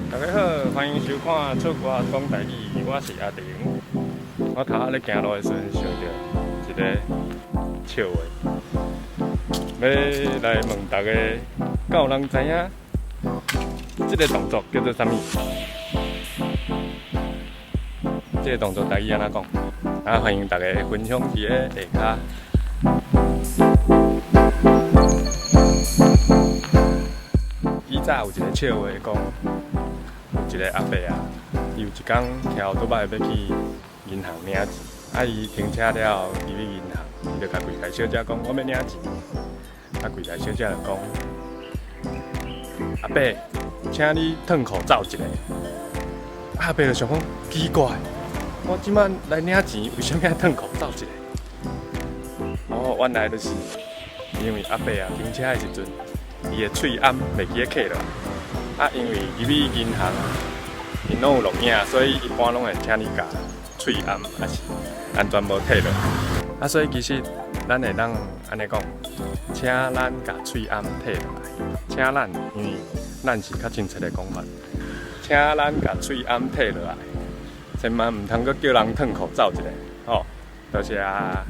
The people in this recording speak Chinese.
大家好，欢迎收看《出国讲台语》，我是阿婷。我头仔咧行路的时阵，想到一个笑话，要来问大家，敢有人知影这个动作叫做啥物？这个动作台语安怎讲？欢迎大家分享伫个下骹。以前有一个笑话讲，有一个阿伯啊，伊有一天徛倒摆要去银行领钱，伊停车了后，伊去银行，伊就甲柜台小姐讲：“我要领钱。”柜台小姐就讲：“阿伯，请你脱裤走一下。”阿伯就想讲奇怪，我即摆来领钱，为什么要脱裤走一下？哦，原来就是因为阿伯啊停车的时阵。伊的喙暗袂记咧卡落，因为入去银行，因拢有录影，所以一般拢会请你甲喙暗，还是安全无摕落。所以其实咱会当安尼讲，请咱甲喙暗摕落来，请咱，因为咱是较亲切的讲法，请咱甲喙暗摕落来，千万毋通阁叫人脱裤走一下，吼，多谢啊。